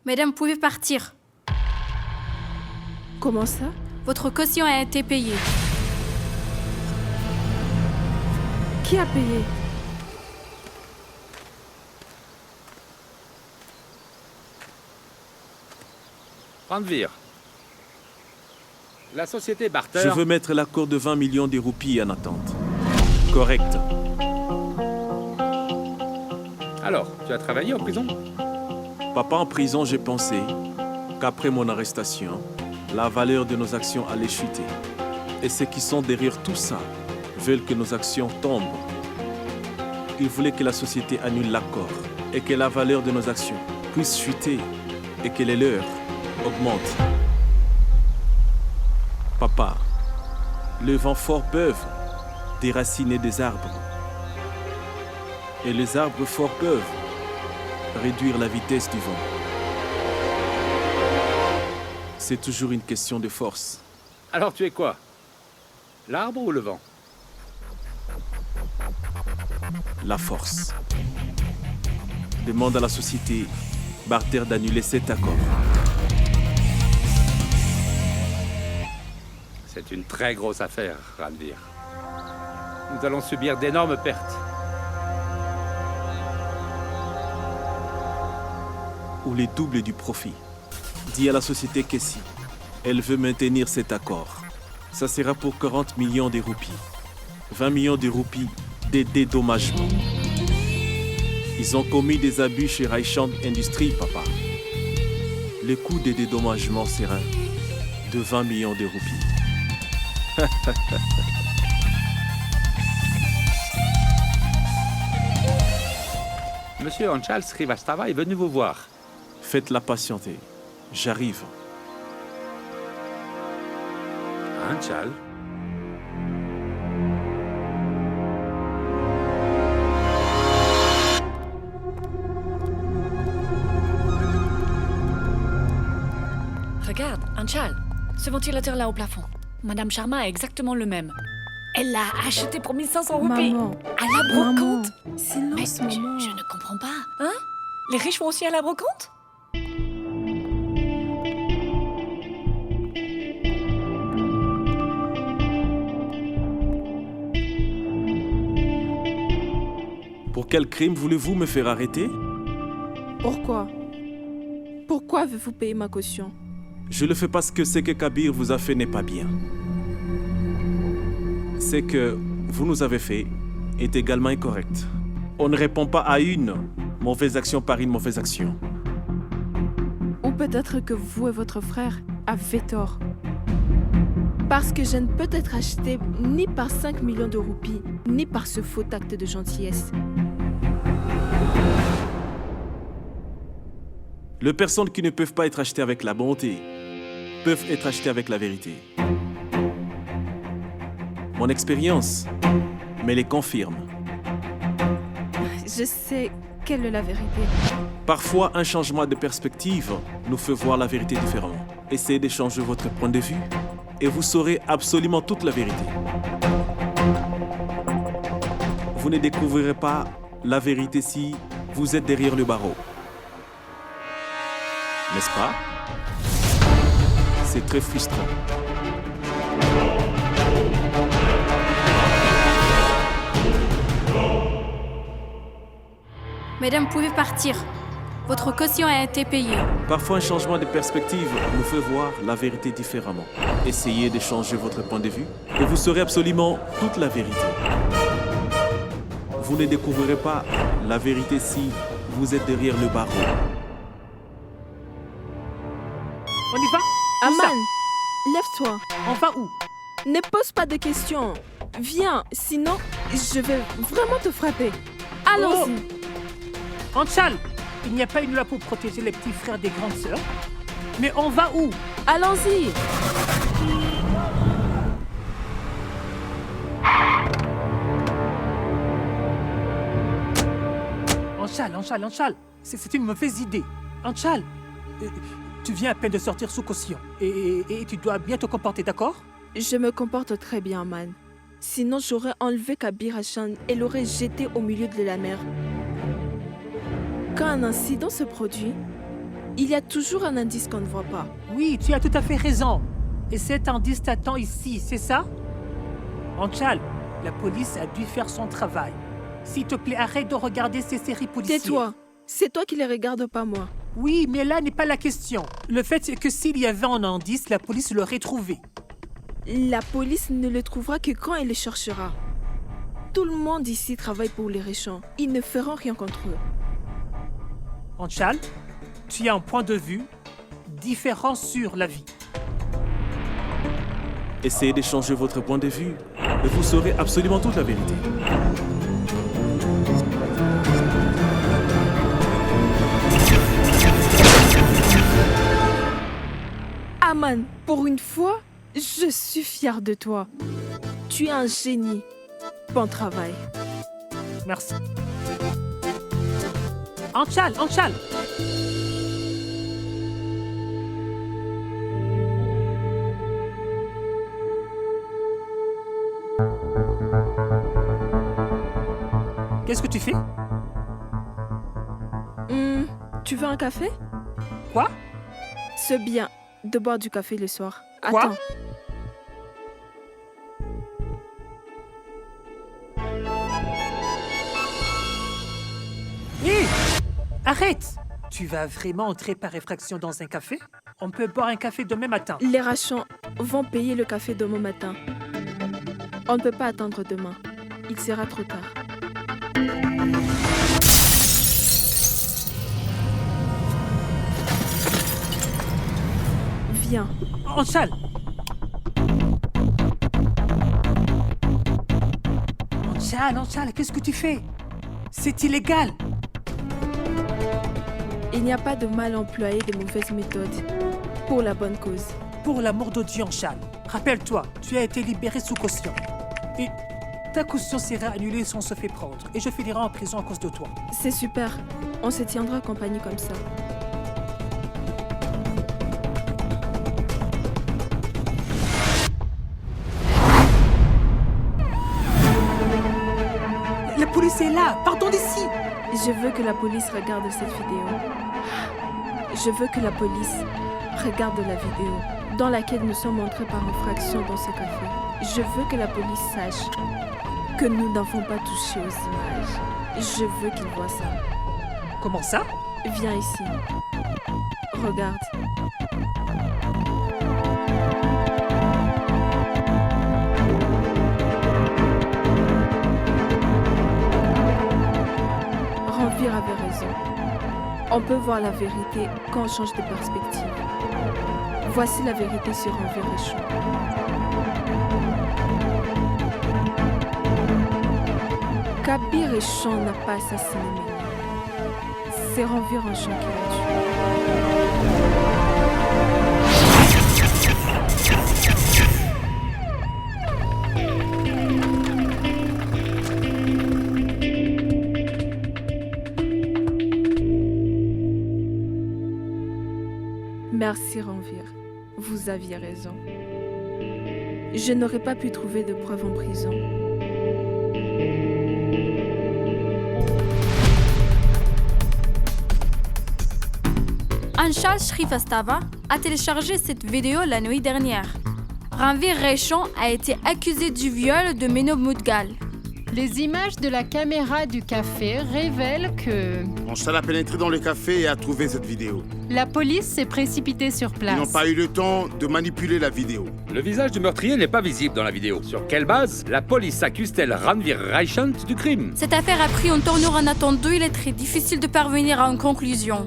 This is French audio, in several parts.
Mesdames, vous pouvez partir. Comment ça? Votre caution a été payée. Qui a payé? Ranveer. La société Barter... Je veux mettre l'accord de 20 millions de roupies en attente. Correct. Alors, tu as travaillé en prison? Papa, en prison, j'ai pensé qu'après mon arrestation, la valeur de nos actions allait chuter. Et ceux qui sont derrière tout ça veulent que nos actions tombent. Ils voulaient que la société annule l'accord et que la valeur de nos actions puisse chuter et que les leurs augmentent. Papa, les vents forts peuvent déraciner des arbres. Et les arbres forts peuvent réduire la vitesse du vent. C'est toujours une question de force. Alors tu es quoi? L'arbre ou le vent? La force. Demande à la société Barter d'annuler cet accord. C'est une très grosse affaire, Ranveer. Nous allons subir d'énormes pertes. Ou les doubles du profit. Dis à la société que si elle veut maintenir cet accord, ça sera pour 40 millions de roupies. 20 millions de roupies de dédommagement. Ils ont commis des abus chez Raishand Industries, papa. Le coût des dédommagements sera de 20 millions de roupies. Monsieur Anchal Srivastava est venu vous voir. Faites-la patienter. J'arrive. Anchal? Regarde, Anchal, ce ventilateur-là au plafond. Madame Sharma a exactement le même. Elle l'a acheté pour 1500 roupies. Maman. À la brocante. Maman. Silence, Mais maman. je ne comprends pas. Hein? Les riches vont aussi à la brocante? Pour quel crime voulez-vous me faire arrêter? Pourquoi? Pourquoi avez-vous payé ma caution? Je le fais parce que ce que Kabir vous a fait n'est pas bien. Ce que vous nous avez fait est également incorrect. On ne répond pas à une mauvaise action par une mauvaise action. Ou peut-être que vous et votre frère avez tort. Parce que je ne peux être acheté ni par 5 millions de roupies, ni par ce faux acte de gentillesse. Les personnes qui ne peuvent pas être achetées avec la bonté peuvent être achetées avec la vérité. Mon expérience me les confirme. Je sais quelle est la vérité. Parfois, un changement de perspective nous fait voir la vérité différemment. Essayez de changer votre point de vue et vous saurez absolument toute la vérité. Vous ne découvrirez pas la vérité si vous êtes derrière le barreau. N'est-ce pas? C'est très frustrant. Mesdames, vous pouvez partir. Votre caution a été payée. Parfois, un changement de perspective nous fait voir la vérité différemment. Essayez de changer votre point de vue et vous saurez absolument toute la vérité. Vous ne découvrirez pas la vérité si vous êtes derrière le barreau. On y va? Aman, lève-toi. On va où? Ne pose pas de questions. Viens, sinon je vais vraiment te frapper. Allons-y. Anchal, il n'y a pas une loi pour protéger les petits frères des grandes sœurs. Mais on va où? Allons-y. Anchal, c'est une mauvaise idée. Anchal, tu viens à peine de sortir sous caution. Et tu dois bien te comporter, d'accord? Je me comporte très bien, Aman. Sinon, j'aurais enlevé Kabir Hassan et l'aurais jeté au milieu de la mer. Quand un incident se produit, Il y a toujours un indice qu'on ne voit pas. Oui, tu as tout à fait raison. Et cet indice t'attend ici, c'est ça? Anchal, la police a dû faire son travail. S'il te plaît, arrête de regarder ces séries policières. Tais-toi. C'est toi qui les regardes, pas moi. Oui, mais là n'est pas la question. Le fait est que s'il y avait un indice, la police l'aurait trouvé. La police ne le trouvera que quand elle le cherchera. Tout le monde ici travaille pour les Réchants. Ils ne feront rien contre eux. Anchal, tu as un point de vue différent sur la vie. Essayez d'échanger votre point de vue et vous saurez absolument toute la vérité. Aman, pour une fois, je suis fière de toi. Tu es un génie. Bon travail. Merci. Anchal, Anchal! Qu'est-ce que tu fais? Tu veux un café? Quoi? C'est bien de boire du café le soir. Quoi? Attends. Hé! Arrête! Tu vas vraiment entrer par effraction dans un café? On peut boire un café demain matin. Les Rachans vont payer le café demain matin. On ne peut pas attendre demain. Il sera trop tard. Viens. Anchal! Anchal, qu'est-ce que tu fais? C'est illégal! Il n'y a pas de mal employé de mauvaises méthodes. Pour la bonne cause. Pour l'amour de Dieu, Anchal, rappelle-toi, tu as été libéré sous caution. Et ta caution sera annulée si on se fait prendre. Et je finirai en prison à cause de toi. C'est super. On se tiendra compagnie comme ça. La police est là! Partons d'ici! Je veux que la police regarde cette vidéo. Je veux que la police regarde la vidéo dans laquelle nous sommes entrés par infraction dans ce café. Je veux que la police sache que nous n'avons pas touché aux images. Je veux qu'ils voient ça. Comment ça? Viens ici. Regarde. Ranvir avait raison. On peut voir la vérité quand on change de perspective. Voici la vérité sur Ranvir Réchant. Kabir Réchant n'a pas assassiné Méni. C'est Ranvir Réchant qui l'a tué. Merci Ranvir, vous aviez raison. Je n'aurais pas pu trouver de preuves en prison. Anchal Shrivastava a téléchargé cette vidéo la nuit dernière. Ranvir Réchant a été accusé du viol de Meno Moudgal. Les images de la caméra du café révèlent que Anchal a pénétré dans le café et a trouvé cette vidéo. la police s'est précipitée sur place. Ils n'ont pas eu le temps de manipuler la vidéo. Le visage du meurtrier n'est pas visible dans la vidéo. Sur quelle base la police accuse-t-elle Ranvir Réchant du crime? Cette affaire a pris une tournure inattendue. Il est très difficile de parvenir à une conclusion.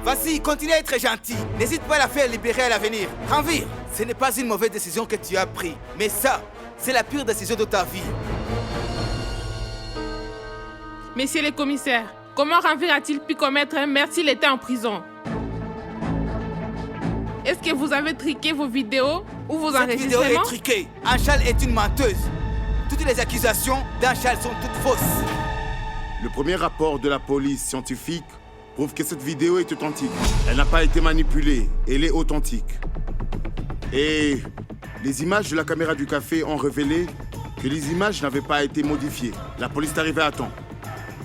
Vas-y, continue à être gentil. N'hésite pas à la faire libérer à l'avenir. Ranvir, ce n'est pas une mauvaise décision que tu as prise. Mais ça, c'est la pire décision de ta vie. Messieurs les commissaires, comment Ranvir a-t-il pu commettre un meurtre s'il était en prison? Est-ce que vous avez triqué vos vidéos ou vos Cette vidéo enregistrements? est truquée. Anchal est une menteuse. Toutes les accusations d'Anchal sont toutes fausses. Le premier rapport de la police scientifique prouve que cette vidéo est authentique. Elle n'a pas été manipulée, elle est authentique. Et les images de la caméra du café ont révélé que les images n'avaient pas été modifiées. La police est arrivée à temps.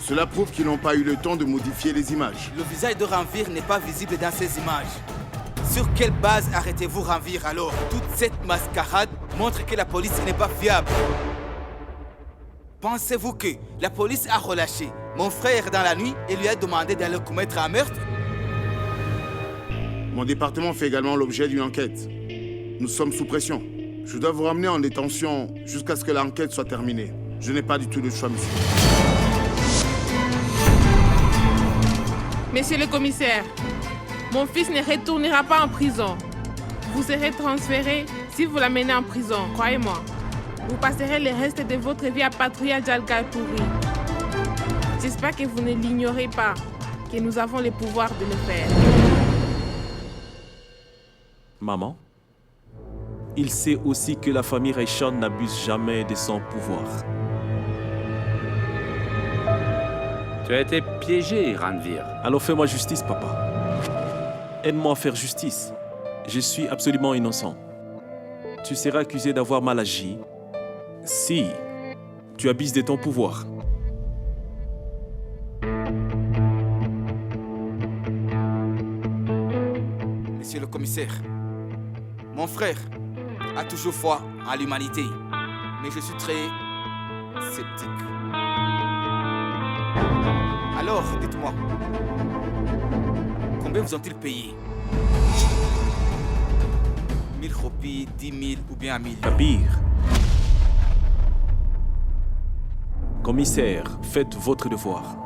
Cela prouve qu'ils n'ont pas eu le temps de modifier les images. Le visage de Ranvir n'est pas visible dans ces images. Sur quelle base arrêtez-vous Ranvir alors? Toute cette mascarade montre que la police n'est pas fiable. Pensez-vous que la police a relâché mon frère dans la nuit et lui a demandé d'aller commettre un meurtre? Mon département fait également l'objet d'une enquête. Nous sommes sous pression. Je dois vous ramener en détention jusqu'à ce que l'enquête soit terminée. Je n'ai pas du tout de choix, monsieur. Monsieur le commissaire, mon fils ne retournera pas en prison. Vous serez transféré si vous l'amenez en prison, croyez-moi. Vous passerez le reste de votre vie à patrouiller à Djalgapouri. J'espère que vous ne l'ignorez pas, que nous avons le pouvoir de le faire. Maman, il sait aussi que la famille Reichan n'abuse jamais de son pouvoir. Tu as été piégé, Ranvir. Alors fais-moi justice, papa. Aide-moi à faire justice. Je suis absolument innocent. Tu seras accusé d'avoir mal agi si tu abuses de ton pouvoir. Monsieur le commissaire, mon frère a toujours foi en l'humanité, mais je suis très sceptique. Alors, dites-moi, combien vous ont-ils payé? 1000 roupies, 10 000 ou bien 1 million? Kabir. Commissaire, faites votre devoir.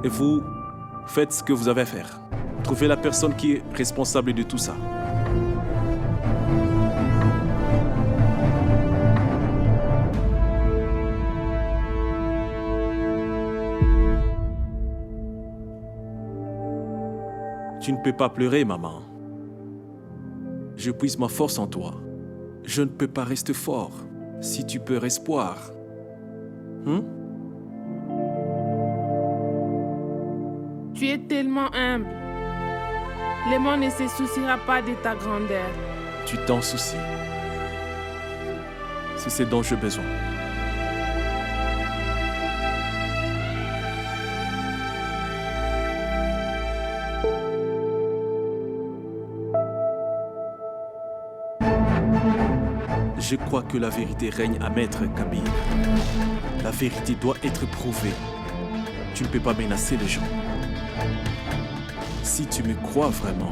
Et vous, faites ce que vous avez à faire. Trouvez la personne qui est responsable de tout ça. Tu ne peux pas pleurer, maman. Je puise ma force en toi. Je ne peux pas rester fort si tu perds espoir. Tu es tellement humble. Le monde ne se souciera pas de ta grandeur. Tu t'en soucies. C'est ce dont j'ai besoin. Je crois que la vérité règne à Maître Kabir. La vérité doit être prouvée. Tu ne peux pas menacer les gens. Si tu me crois vraiment,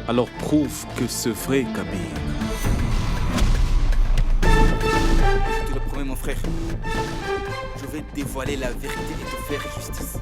alors prouve que c'est vrai, Kabir. Je te le promets, mon frère. Je vais dévoiler la vérité et te faire justice.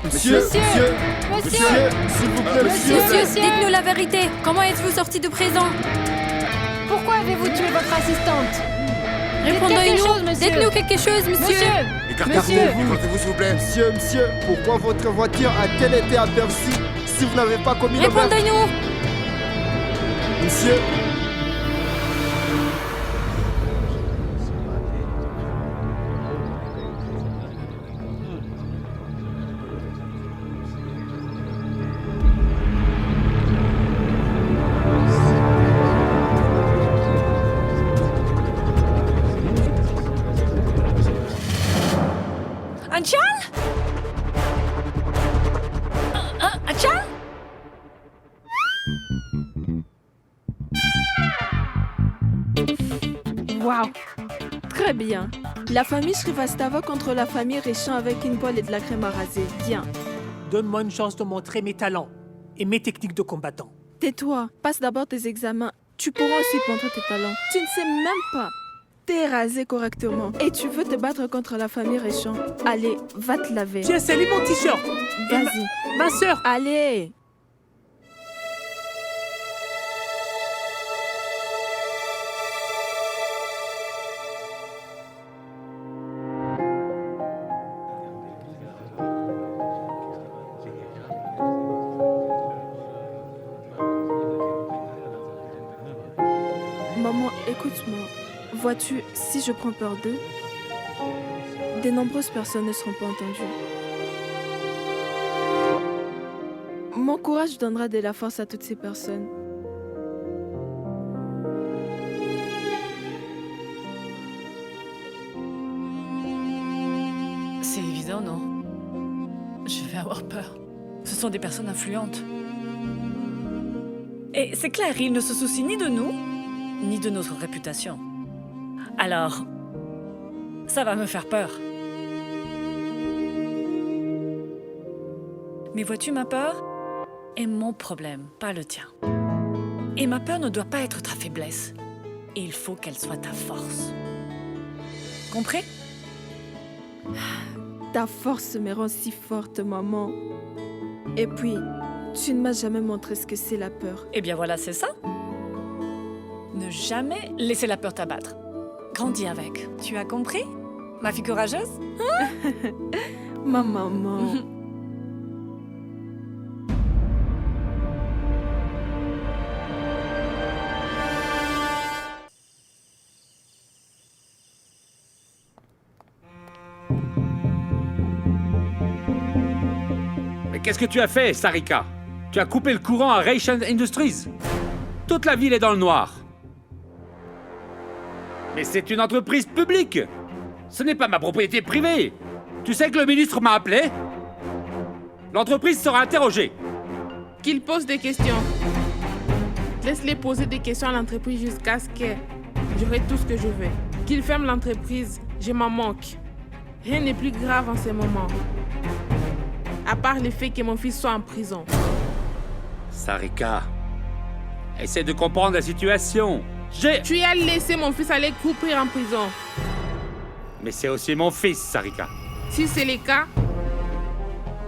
Monsieur, s'il vous plaît, monsieur, dites-nous la vérité. Comment êtes-vous sorti de prison? Pourquoi avez-vous tué votre assistante? Répondez-nous. Dites-nous quelque chose, monsieur. Écartez-vous, s'il vous plaît. Monsieur, pourquoi votre voiture a-t-elle été aperçue si vous n'avez pas commis le meurtre? Répondez-nous. Monsieur. Anchal? Anchal? Waouh! Très bien. La famille Srivastava contre la famille Reichan avec une poêle et de la crème à raser. Bien. Donne-moi une chance de montrer mes talents et mes techniques de combattant. Tais-toi. Passe d'abord tes examens. Tu pourras aussi montrer tes talents. Tu ne sais même pas. T'es rasé correctement. Et tu veux te battre contre la famille Reichan. Allez, va te laver. Tiens, salut mon t-shirt. Vas-y. Ma sœur. Allez. Écoute-moi, vois-tu, si je prends peur d'eux, de nombreuses personnes ne seront pas entendues. Mon courage donnera de la force à toutes ces personnes. C'est évident, non? Je vais avoir peur. Ce sont des personnes influentes. Et c'est clair, ils ne se soucient ni de nous, ni de notre réputation. Alors, ça va me faire peur. Mais vois-tu, ma peur est mon problème, pas le tien. Et ma peur ne doit pas être ta faiblesse. Et il faut qu'elle soit ta force. Compris? Ta force me rend si forte, maman. Et puis, tu ne m'as jamais montré ce que c'est la peur. Eh bien voilà, c'est ça. Ne jamais laisser la peur t'abattre. Grandis avec. Tu as compris, ma fille courageuse? Ma maman. Mais qu'est-ce que tu as fait, Sarika? Tu as coupé le courant à Ration Industries. Toute la ville est dans le noir. Mais c'est une entreprise publique. Ce n'est pas ma propriété privée. Tu sais que le ministre m'a appelé? L'entreprise sera interrogée. Qu'il pose des questions. Laisse-les poser des questions à l'entreprise jusqu'à ce que j'aurai tout ce que je veux. Qu'il ferme l'entreprise, je m'en moque. Rien n'est plus grave en ce moment. À part le fait que mon fils soit en prison. Sarika, essaie de comprendre la situation. Tu as laissé mon fils aller couper en prison. Mais c'est aussi mon fils, Sarika. Si c'est le cas,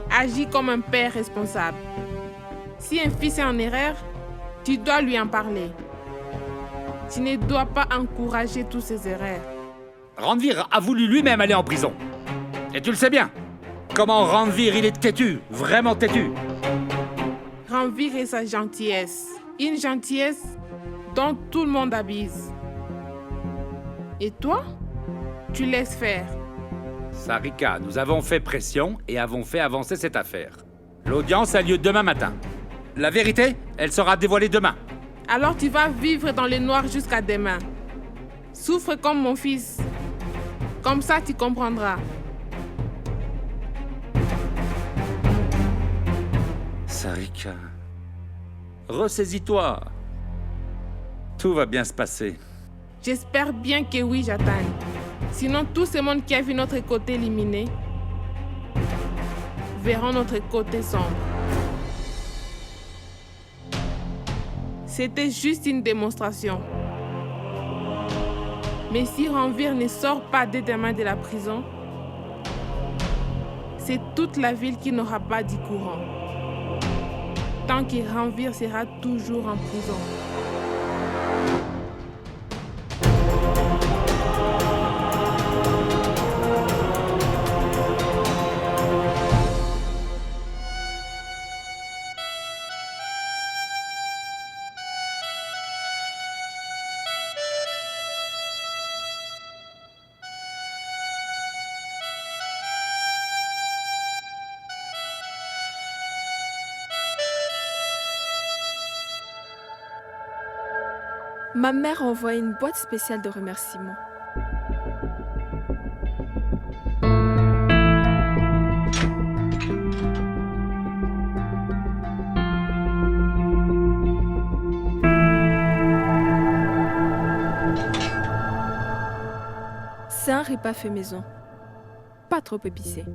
agis comme un père responsable. Si un fils est en erreur, tu dois lui en parler. Tu ne dois pas encourager toutes ces erreurs. Ranveer a voulu lui-même aller en prison. Et tu le sais bien. Comment Ranveer, il est têtu, vraiment têtu. Ranveer et sa gentillesse. Une gentillesse dont tout le monde abuse. Et toi, tu laisses faire. Sarika, nous avons fait pression et avons fait avancer cette affaire. L'audience a lieu demain matin. La vérité, elle sera dévoilée demain. Alors tu vas vivre dans le noir jusqu'à demain. Souffre comme mon fils. Comme ça, tu comprendras. Sarika, ressaisis-toi. Tout va bien se passer. J'espère bien que oui, Jatan. Sinon, tout ce monde qui a vu notre côté éliminé verront notre côté sombre. C'était juste une démonstration. Mais si Ranveer ne sort pas dès demain de la prison, c'est toute la ville qui n'aura pas du courant. Tant que Ranveer sera toujours en prison. Ma mère a envoyé une boîte spéciale de remerciements. C'est un repas fait maison. Pas trop épicé.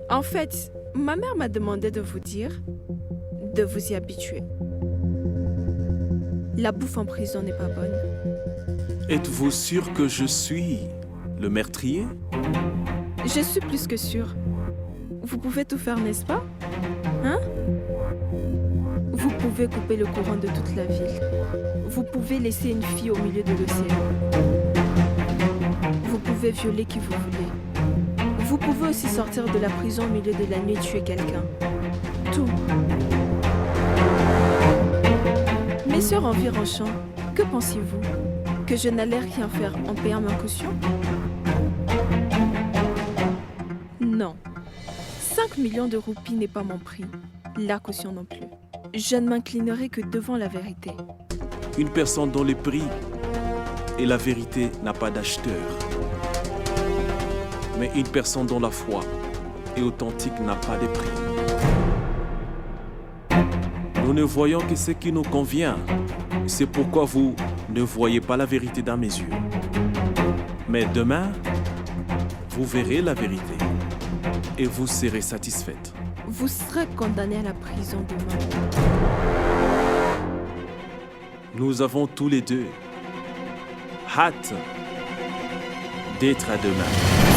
En fait, ma mère m'a demandé de vous dire de vous y habituer. La bouffe en prison n'est pas bonne. Êtes-vous sûr que je suis le meurtrier? Je suis plus que sûre. Vous pouvez tout faire, n'est-ce pas? Hein? Vous pouvez couper le courant de toute la ville. Vous pouvez laisser une fille au milieu de l'océan. Vous pouvez violer qui vous voulez. Vous pouvez aussi sortir de la prison au milieu de la nuit et tuer quelqu'un. Tout. Messieurs Ranveer Enchant, que pensez-vous? Que je n'allais rien faire en payant ma caution? Non. 5 millions de roupies n'est pas mon prix. La caution non plus. Je ne m'inclinerai que devant la vérité. Une personne dont le prix et la vérité n'a pas d'acheteur. Mais une personne dont la foi est authentique n'a pas de prix. Nous ne voyons que ce qui nous convient. C'est pourquoi vous ne voyez pas la vérité dans mes yeux. Mais demain, vous verrez la vérité et vous serez satisfaite. Vous serez condamné à la prison demain. Nous avons tous les deux hâte d'être à demain.